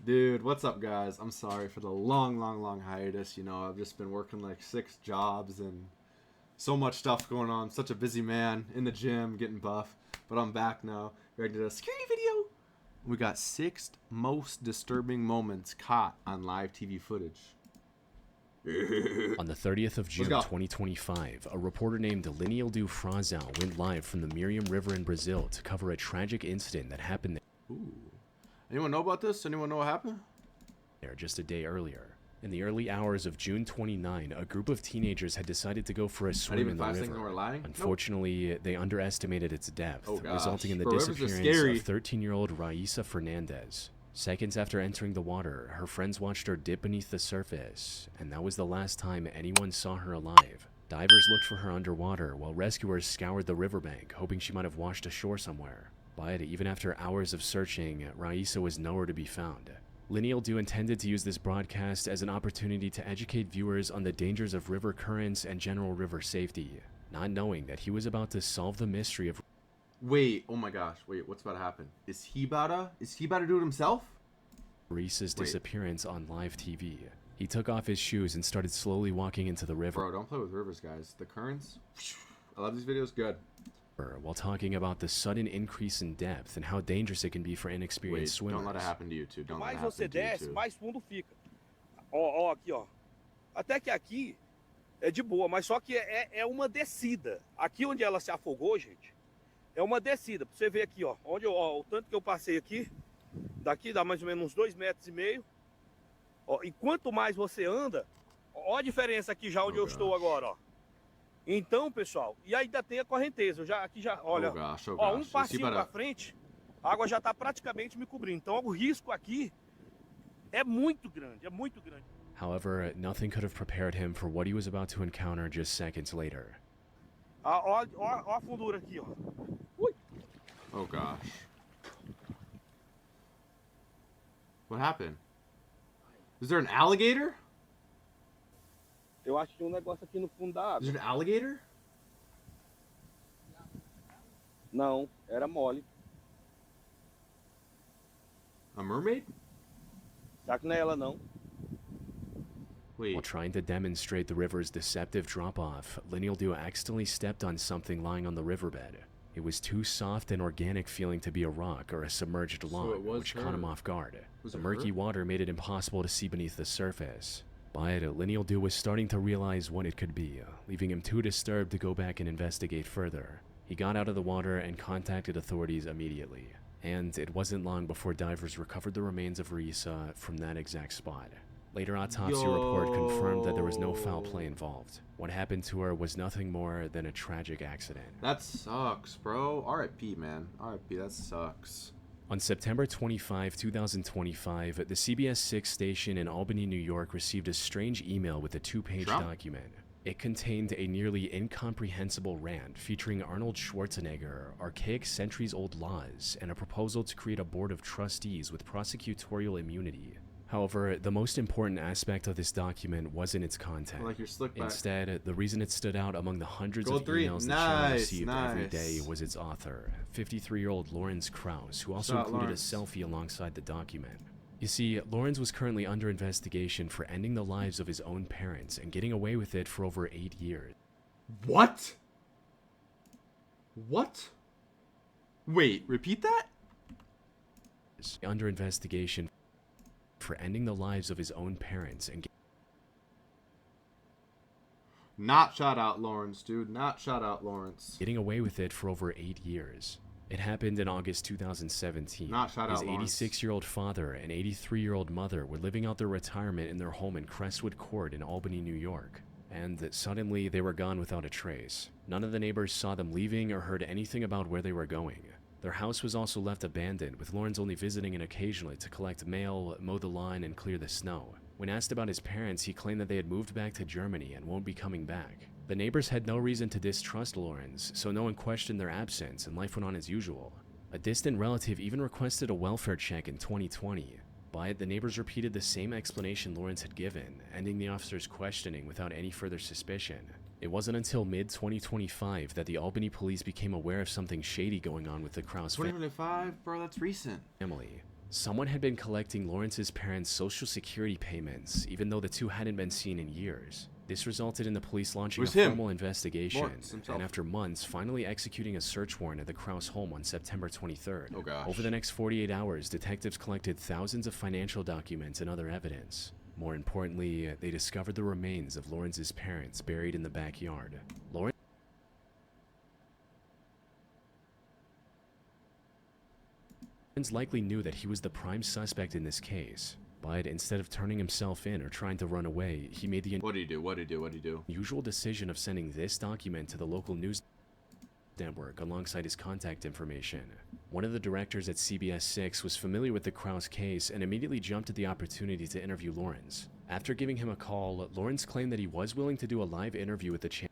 Dude, what's up, guys? I'm sorry for the long hiatus. I've just been working like 6 jobs and so much stuff going on. Such a busy man in the gym, getting buff. But I'm back now. Ready to do a security video. We got 6 most disturbing moments caught on live TV footage. On the 30th of June go. 2025, a reporter named Linildo Frazão went live from the Miriam River in Brazil to cover a tragic incident that happened Ooh. Anyone know about this? Anyone know what happened? there just a day earlier. In the early hours of June 29, a group of teenagers had decided to go for a swim in the river. Lying? Unfortunately, they underestimated its depth, Oh, gosh. resulting in the Bro, rivers are disappearance scary. of 13-year-old Raíssa Fernandes. Seconds after entering the water, her friends watched her dip beneath the surface, and that was the last time anyone saw her alive. Divers looked for her underwater, while rescuers scoured the riverbank, hoping she might have washed ashore somewhere. But even after hours of searching, Raíssa was nowhere to be found. Linildo intended to use this broadcast as an opportunity to educate viewers on the dangers of river currents and general river safety, not knowing that he was about to solve the mystery of Wait, oh my gosh. Wait, what's about to happen? Is he about to do it himself? Raíssa's disappearance on live TV. He took off his shoes and started slowly walking into the river. Bro, don't play with rivers, guys. The currents. I love these videos. Good. While talking about the sudden increase in depth and how dangerous it can be for inexperienced Wait, swimmers. don't let it happen to you too. Don't let it Mais você happen to you desce, too. mais fundo fica. Ó, aqui, ó. Até que aqui é de boa, mas só que é uma descida. Aqui onde ela se afogou, gente, é uma descida. Pra você ver aqui, ó, o tanto que eu passei aqui, daqui dá mais ou menos uns 2,5 metros. Ó, e quanto mais você anda, ó a diferença aqui já onde eu estou agora, ó. Então, pessoal, e ainda tem a correnteza. Aqui já, olha, ó, um passinho pra frente, a água já tá praticamente me cobrindo. Então, o risco aqui é muito grande, é muito grande. However, nothing could have prepared him for what he was about to encounter just seconds later. Ó a fundura aqui, ó. Ui. Oh gosh. What happened? Is there an alligator? Eu acho que tinha um negócio aqui no fundo da Is água. there an alligator? Não, era mole. A mermaid? Será que não é ela, não? While Wait. trying to demonstrate the river's deceptive drop-off, Linildo accidentally stepped on something lying on the riverbed. It was too soft and organic feeling to be a rock or a submerged log, which caught him off guard. The murky water made it impossible to see beneath the surface. But Linildo was starting to realize what it could be, leaving him too disturbed to go back and investigate further. He got out of the water and contacted authorities immediately. And it wasn't long before divers recovered the remains of Raíssa from that exact spot. Later autopsy report confirmed that there was no foul play involved. What happened to her was nothing more than a tragic accident. That sucks, bro. R.I.P., man. R.I.P. That sucks. On September 25, 2025, the CBS 6 station in Albany, New York received a strange email with a 2-page document. It contained a nearly incomprehensible rant featuring Arnold Schwarzenegger, archaic centuries-old laws, and a proposal to create a board of trustees with prosecutorial immunity. However, the most important aspect of this document wasn't its content. Like your slick back. Instead, the reason it stood out among the hundreds Gold of three. emails the channel Nice, received every nice. day was its author, 53-year-old Lawrence Krauss, who also Shout out included Lawrence. a selfie alongside the document. You see, Lawrence was currently under investigation for ending the lives of his own parents and getting away with it for over 8 years. What? What? Wait, repeat that? Under investigation for ending the lives of his own parents and Not shout out Lawrence, dude. Not shout out Lawrence. getting away with it for over 8 years. It happened in August 2017. Not shout His out Lawrence. 86-year-old father and 83-year-old mother were living out their retirement in their home in Crestwood Court in Albany, New York. And suddenly, they were gone without a trace. None of the neighbors saw them leaving or heard anything about where they were going. Their house was also left abandoned, with Lawrence only visiting it occasionally to collect mail, mow the lawn, and clear the snow. When asked about his parents, he claimed that they had moved back to Germany and won't be coming back. The neighbors had no reason to distrust Lawrence, so no one questioned their absence and life went on as usual. A distant relative even requested a welfare check in 2020, but the neighbors repeated the same explanation Lawrence had given, ending the officer's questioning without any further suspicion. It wasn't until mid-2025 that the Albany police became aware of something shady going on with the Krauss 2025, bro, that's recent. family. Someone had been collecting Lawrence's parents' social security payments, even though the two hadn't been seen in years. This resulted in the police launching a formal investigation, and after months, finally executing a search warrant at the Kraus home on September 23rd. Oh gosh. Over the next 48 hours, detectives collected thousands of financial documents and other evidence. More importantly, they discovered the remains of Lawrence's parents buried in the backyard. Lawrence likely knew that he was the prime suspect in this case, but instead of turning himself in or trying to run away, he made the unusual decision of sending this document to the local news network alongside his contact information. One of the directors at CBS 6 was familiar with the Kraus case and immediately jumped at the opportunity to interview Lawrence. After giving him a call, Lawrence claimed that he was willing to do a live interview with the channel.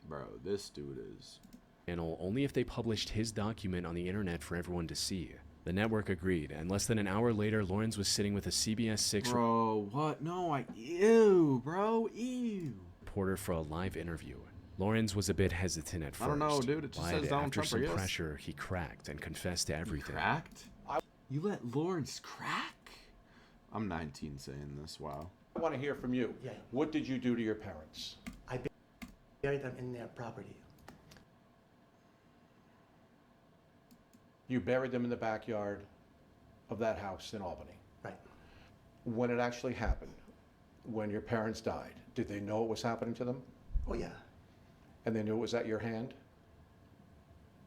Bro, this dude is... only if they published his document on the internet for everyone to see. The network agreed, and less than an hour later, Lawrence was sitting with a CBS 6 Bro, what? No, ew, bro, ew. reporter for a live interview. Lawrence was a bit hestant at first. I don't know, dude. It just says Donald after Trump, some I guess. pressure, he cracked and confessed to everything. You cracked? You let Lawrence crack? I'm 19 saying this, wow. I want to hear from you. Yeah. What did you do to your parents? I buried them in their property. You buried them in the backyard of that house in Albany. Right. When it actually happened, when your parents died, did they know it was happening to them? Oh, yeah. And they knew it was at your hand?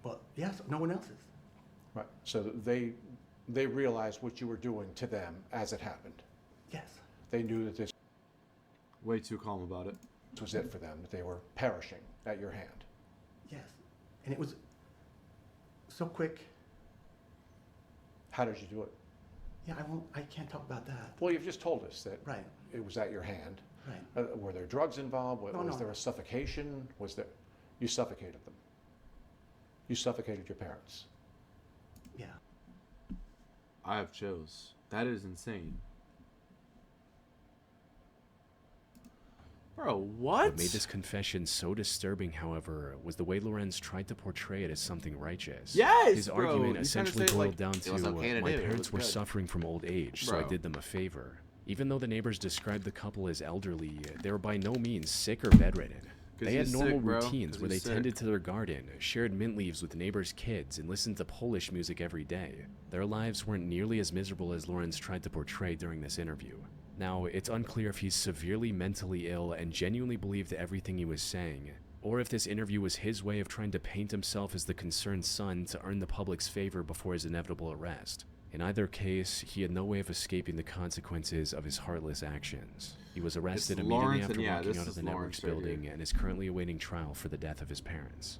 Well, yes, no one else's. Right. So they realized what you were doing to them as it happened. Yes. They knew that this Way too calm about it. was it for them, that they were perishing at your hand. Yes. And it was so quick. How did you do it? Yeah, I can't talk about that. Well, you've just told us that Right. it was at your hand. Right. Were there drugs involved? Was No. there a suffocation? You suffocated them? You suffocated your parents? Yeah. I have chills. That is insane. Bro, what? What made this confession so disturbing, however, was the way Lorenz tried to portray it as something righteous. Yes, His bro. argument You essentially kinda say, boiled like, down it to, was okay to my do, it parents was were good." suffering from old age, so I Bro. did them a favor. Even though the neighbors described the couple as elderly, they were by no means sick or bedridden. 'Cause They had he's normal sick, bro. routines 'Cause where they he's sick. tended to their garden, shared mint leaves with neighbors' kids, and listened to Polish music every day. Their lives weren't nearly as miserable as Lorenz tried to portray during this interview. Now, it's unclear if he's severely mentally ill and genuinely believed everything he was saying, or if this interview was his way of trying to paint himself as the concerned son to earn the public's favor before his inevitable arrest. In either case, he had no way of escaping the consequences of his heartless actions. He was arrested immediately Lawrence, after and yeah, walking this out of is the Lawrence network's right here. building and is currently awaiting trial for the death of his parents.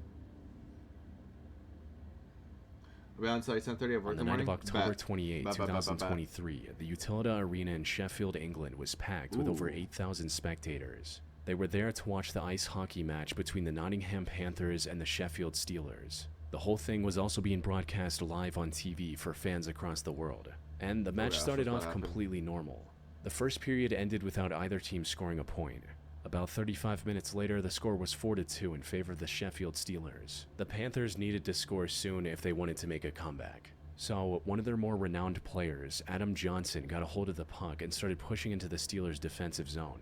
Are we on site 10:30 at work On in the the night of morning? October Bet. 28, Bet, bet, bet, bet, bet. 2023, the Utilita Arena in Sheffield, England was packed with over Ooh. 8,000 spectators. They were there to watch the ice hockey match between the Nottingham Panthers and the Sheffield Steelers. The whole thing was also being broadcast live on TV for fans across the world. And the match that's started what off happened. completely normal. The first period ended without either team scoring a point. About 35 minutes later, the score was 4-2 in favor of the Sheffield Steelers. The Panthers needed to score soon if they wanted to make a comeback. So, one of their more renowned players, Adam Johnson, got a hold of the puck and started pushing into the Steelers' defensive zone.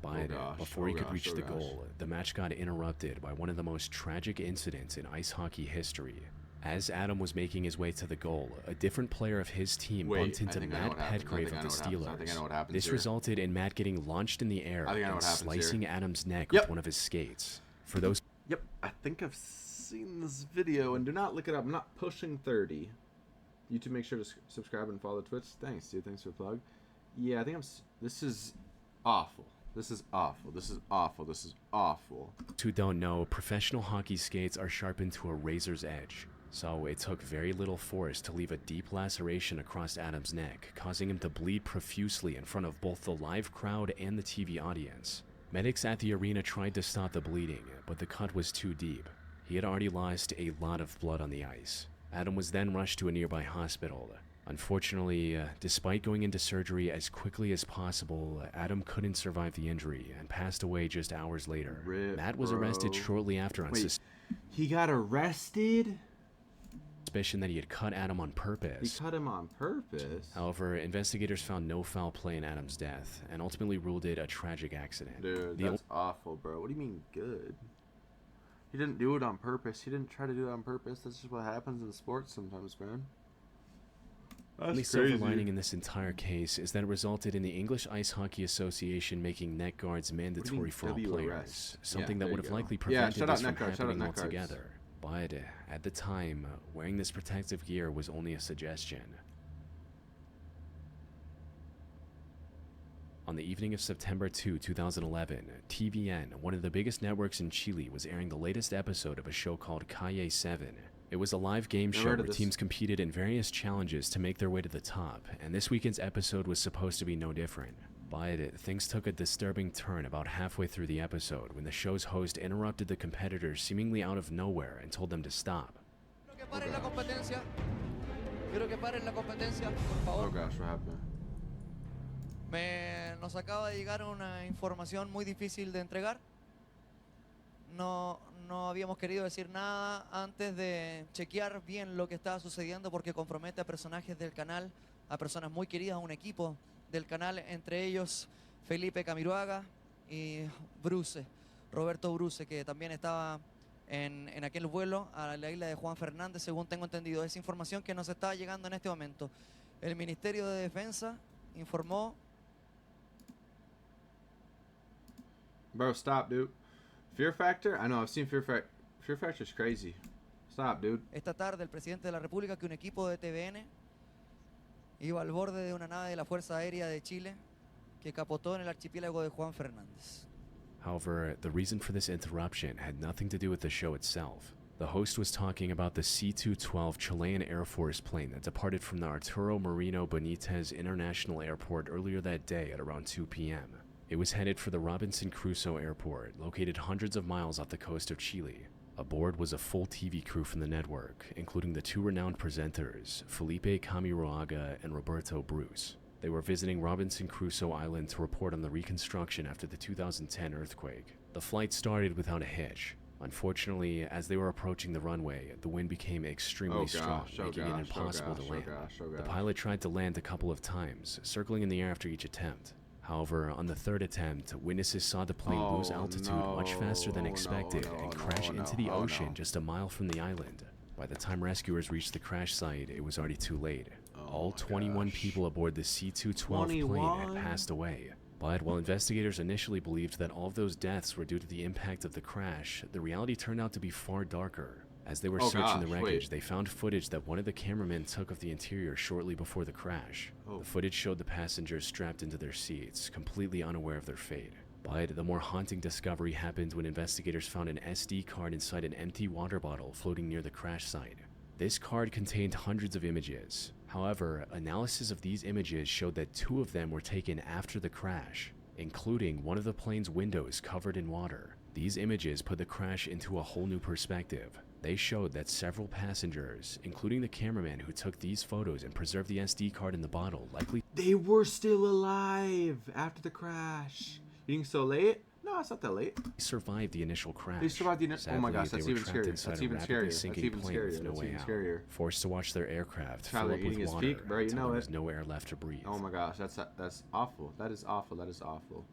But before he could reach the goal, the match got interrupted by one of the most tragic incidents in ice hockey history. As Adam was making his way to the goal, a different player of his team Wait, bumped I into think I know Matt what happens. I Petgrave think I of know the what happens. I think I know what Steelers. happens This here. resulted in Matt getting launched in the air I think I know and what happens slicing here. Adam's neck Yep. with one of his skates. For those Yep, I think I've seen this video, and do not look it up. I'm not pushing 30. YouTube, make sure to subscribe and follow Twitch. Thanks, dude. Thanks for the plug. Yeah, I think this is awful. This is awful. This is awful. This is awful. who don't know, professional hockey skates are sharpened to a razor's edge. So it took very little force to leave a deep laceration across Adam's neck, causing him to bleed profusely in front of both the live crowd and the TV audience. Medics at the arena tried to stop the bleeding, but the cut was too deep. He had already lost a lot of blood on the ice. Adam was then rushed to a nearby hospital. Unfortunately, despite going into surgery as quickly as possible, Adam couldn't survive the injury and passed away just hours later. Rip, Matt was arrested bro. shortly after on Wait, he got arrested? suspicion that he had cut Adam on He purpose. cut him on purpose. However, investigators found no foul play in Adam's death and ultimately ruled it a tragic accident. Dude, The that's awful, bro. What do you mean good? He didn't do it on purpose. He didn't try to do it on purpose. That's just what happens in sports sometimes, man. That's only silver lining in this entire case is that it resulted in the English Ice Hockey Association making net guards mandatory for all W players, arrest? something Yeah, that there would you have go. likely Yeah, prevented shout out this from net guards, shout out happening net guards. altogether. But at the time, wearing this protective gear was only a suggestion. On the evening of September 2, 2011, TVN, one of the biggest networks in Chile, was airing the latest episode of a show called Calle 7. It was a live game Never show heard where of this. teams competed in various challenges to make their way to the top, and this weekend's episode was supposed to be no different. But things took a disturbing turn about halfway through the episode when the show's host interrupted the competitors seemingly out of nowhere and told them to stop. Quiero que paren la competencia. Quiero que paren la competencia, por Oh favor. gosh, what happened? Nos acaba de llegar una información muy difícil de entregar. No habíamos querido decir nada antes de chequear bien lo que estaba sucediendo porque compromete a personajes del canal, a personas muy queridas, a un equipo del canal, entre ellos Felipe Camiroaga y Bruce, Roberto Bruce, que también estaba en aquel vuelo a la isla de Juan Fernández, según tengo entendido. Es información que nos está llegando en este momento. El Ministerio de Defensa informó. Bro, stop, dude. Fear Factor? I know, I've seen Fear Factor. Fear Factor's crazy. Stop, dude. Esta tarde el presidente de la República que un equipo de TVN iba al borde de una nave de la Fuerza Aérea de Chile que capotó en el archipiélago de Juan Fernández. However, the reason for this interruption had nothing to do with the show itself. The host was talking about the C-212 Chilean Air Force plane that departed from the Arturo Merino Benitez International Airport earlier that day at around 2 p.m. It was headed for the Robinson Crusoe Airport, located hundreds of miles off the coast of Chile. Aboard was a full TV crew from the network, including the two renowned presenters, Felipe Camiroaga and Roberto Bruce. They were visiting Robinson Crusoe Island to report on the reconstruction after the 2010 earthquake. The flight started without a hitch. Unfortunately, as they were approaching the runway, the wind became extremely strong, making it impossible to land. The pilot tried to land a couple of times, circling in the air after each attempt. However, on the third attempt, witnesses saw the plane lose altitude much faster than expected and crash into the ocean just a mile from the island. By the time rescuers reached the crash site, it was already too late. All 21 people aboard the C-212 plane had passed away. But while investigators initially believed that all of those deaths were due to the impact of the crash, the reality turned out to be far darker. As they were searching the wreckage, they found footage that one of the cameramen took of the interior shortly before the crash. The footage showed the passengers strapped into their seats, completely unaware of their fate. But the more haunting discovery happened when investigators found an SD card inside an empty water bottle floating near the crash site. This card contained hundreds of images. However, analysis of these images showed that 2 of them were taken after the crash, including one of the plane's windows covered in water. These images put the crash into a whole new perspective. They showed that several passengers, including the cameraman who took these photos and preserved the SD card in the bottle, likely They were still alive after the crash. You think so late? No, it's not that late. survived the initial crash. They survived the initial. Oh my Sadly, gosh, they that's were even trapped scarier. inside That's a even rapidly scarier. That's sinking even plane with scarier. no That's way even out. scarier. Forced to watch their aircraft Tyler fill up with eating his water beak, bro, you until know there it. was no air left to breathe. Oh my gosh, that's awful. That is awful. That is awful.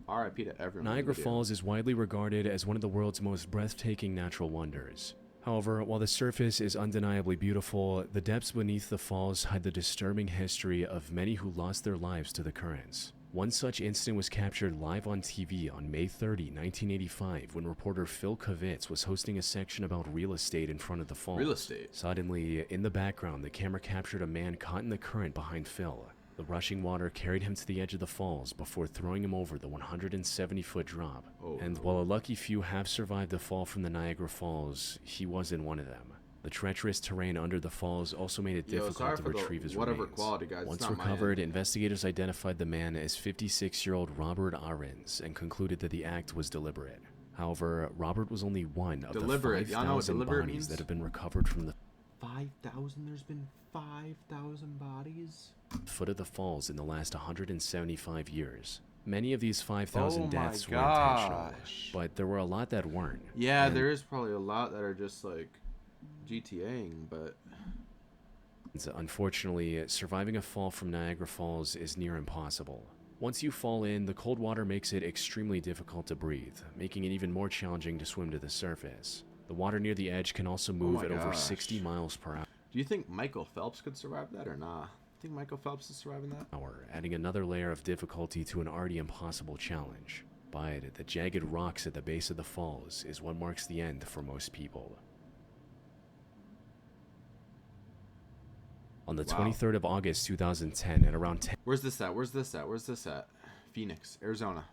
R.I.P. to everyone. in the Niagara video. Falls is widely regarded as one of the world's most breathtaking natural wonders. However, while the surface is undeniably beautiful, the depths beneath the falls hide the disturbing history of many who lost their lives to the currents. One such incident was captured live on TV on May 30, 1985, when reporter Phil Kavitz was hosting a section about real estate in front of the falls. Real estate? Suddenly, in the background, the camera captured a man caught in the current behind Phil. The rushing water carried him to the edge of the falls before throwing him over the 170-foot drop. Oh, And no. while a lucky few have survived the fall from the Niagara Falls, he wasn't one of them. The treacherous terrain under the falls also made it Yo, sorry difficult to for the retrieve his whatever remains. quality, guys. It's Once not my recovered, end. investigators identified the man as 56-year-old Robert Ahrens and concluded that the act was deliberate. However, Robert was only one of Deliberate. the Y'all know what 5,000 deliberate bodies means? that have been recovered from the 5,000? There's been 5,000 bodies? foot of the falls in the last 175 years. Many of these 5,000 Oh my deaths were intentional, gosh. but there were a lot that weren't. Yeah, And there is probably a lot that are just like GTAing, but Unfortunately, surviving a fall from Niagara Falls is near impossible. Once you fall in, the cold water makes it extremely difficult to breathe, making it even more challenging to swim to the surface. The water near the edge can also move my at over gosh. 60 miles per Do you think Michael Phelps could survive that or nah? Think Michael Phelps is surviving that? hour, adding another layer of difficulty to an already impossible challenge. But the jagged rocks at the base of the falls is what marks the end for most people. On the Wow. 23rd of August 2010 at around 10 Where's this at? Where's this at? Where's this at? Phoenix, Arizona.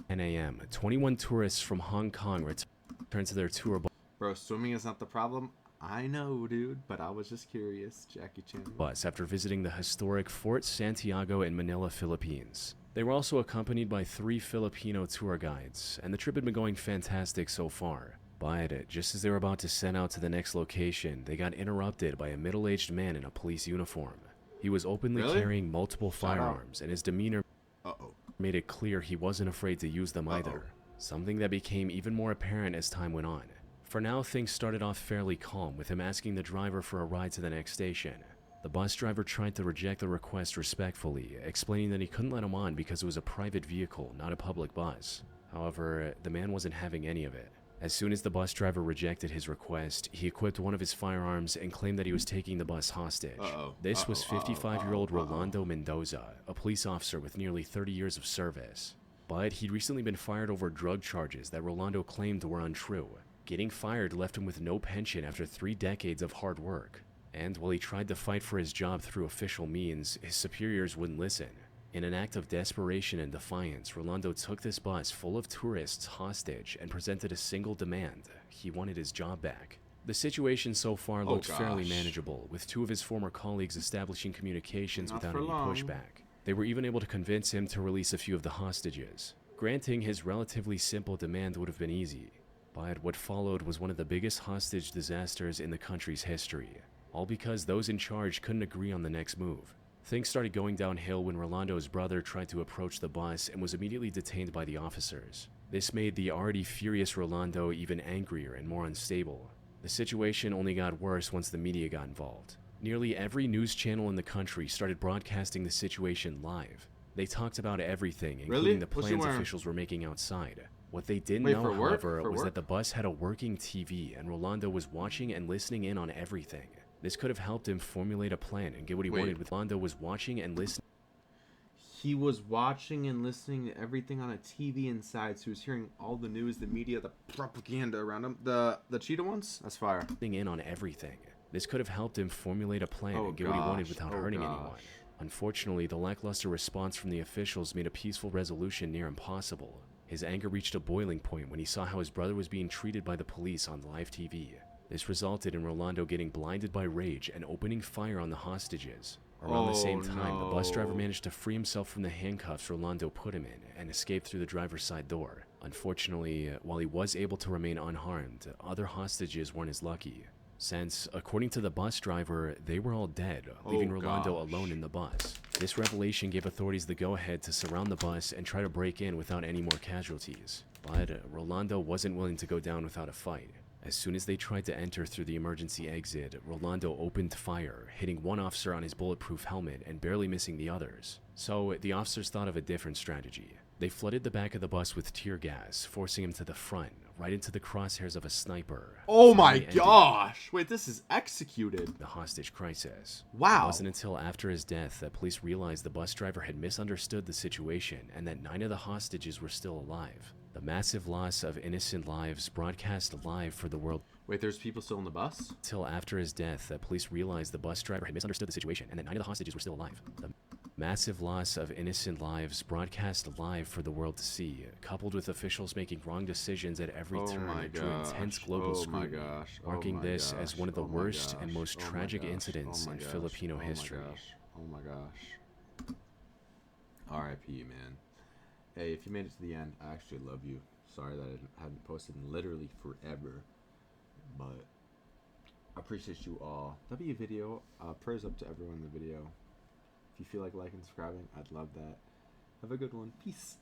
a.m., 21 tourists from Hong Kong returned to their tour Bro, swimming is not the problem. I know, dude, but I was just curious. Jackie Chan. bus after visiting the historic Fort Santiago in Manila, Philippines. They were also accompanied by 3 Filipino tour guides, and the trip had been going fantastic so far. But just as they were about to set out to the next location, they got interrupted by a middle-aged man in a police uniform. He was openly Really? carrying multiple Shout out. firearms, and his demeanor Uh-oh. made it clear he wasn't afraid to use them either. Something that became even more apparent as time went on. For now, things started off fairly calm, with him asking the driver for a ride to the next station. The bus driver tried to reject the request respectfully, explaining that he couldn't let him on because it was a private vehicle, not a public bus. However, the man wasn't having any of it. As soon as the bus driver rejected his request, he equipped one of his firearms and claimed that he was taking the bus hostage. This was 55-year-old Rolando Mendoza, a police officer with nearly 30 years of service. But he'd recently been fired over drug charges that Rolando claimed were untrue. Getting fired left him with no pension after 3 decades of hard work. And while he tried to fight for his job through official means, his superiors wouldn't listen. In an act of desperation and defiance, Rolando took this bus full of tourists hostage and presented a single demand. He wanted his job back. The situation so far looked fairly gosh. manageable, with 2 of his former colleagues establishing communications Not without for any long. pushback. They were even able to convince him to release a few of the hostages. Granting his relatively simple demand would have been easy, but what followed was one of the biggest hostage disasters in the country's history, all because those in charge couldn't agree on the next move. Things started going downhill when Rolando's brother tried to approach the bus and was immediately detained by the officers. This made the already furious Rolando even angrier and more unstable. The situation only got worse once the media got involved. Nearly every news channel in the country started broadcasting the situation live. They talked about everything, including the What's he plans wearing? officials were making outside. What they didn't Wait, know, for work? however, For was work? that the bus had a working TV and Rolando was watching and listening in on everything. This could have helped him formulate a plan and get what he Wait. wanted with Rolando was watching and listening He was watching and listening to everything on a TV inside, so he was hearing all the news, the media, the propaganda around him. The cheetah ones? That's fire. in on everything. This could have helped him formulate a plan Oh, and get what he wanted gosh. without Oh, hurting gosh. anyone. Unfortunately, the lackluster response from the officials made a peaceful resolution near impossible. His anger reached a boiling point when he saw how his brother was being treated by the police on live TV. This resulted in Rolando getting blinded by rage and opening fire on the hostages. Around the same time, the bus driver no. managed to free himself from the handcuffs Rolando put him in and escaped through the driver's side door. Unfortunately, while he was able to remain unharmed, other hostages weren't as lucky, since, according to the bus driver, they were all dead, leaving Rolando gosh. alone in the bus. This revelation gave authorities the go-ahead to surround the bus and try to break in without any more casualties. But Rolando wasn't willing to go down without a fight. As soon as they tried to enter through the emergency exit, Rolando opened fire, hitting one officer on his bulletproof helmet and barely missing the others. So the officers thought of a different strategy. They flooded the back of the bus with tear gas, forcing him to the front, right into the crosshairs of a sniper. Oh my finally ending gosh! Wait, this is executed. the hostage crisis. It Wow. wasn't until after his death that police realized the bus driver had misunderstood the situation and that 9 of the hostages were still alive. The massive loss of innocent lives broadcast live for the world. Wait, there's people still in the bus? Till after his death that police realized the bus driver had misunderstood the situation and that 9 of the hostages were still alive. The massive loss of innocent lives broadcast live for the world to see, coupled with officials making wrong decisions at every Oh turn my drew intense gosh. global Oh my scrutiny, gosh. Oh marking my this as gosh. one of the Oh my worst and gosh. most Oh my tragic gosh. incidents Oh my in gosh. Filipino Oh my history. gosh. Oh my gosh. R.I.P. man. Hey, if you made it to the end, I actually love you. Sorry that I hadn't posted in literally forever, but I appreciate you all. That'll be a video. Prayers up to everyone in the video. If you feel like liking and subscribing, I'd love that. Have a good one. Peace.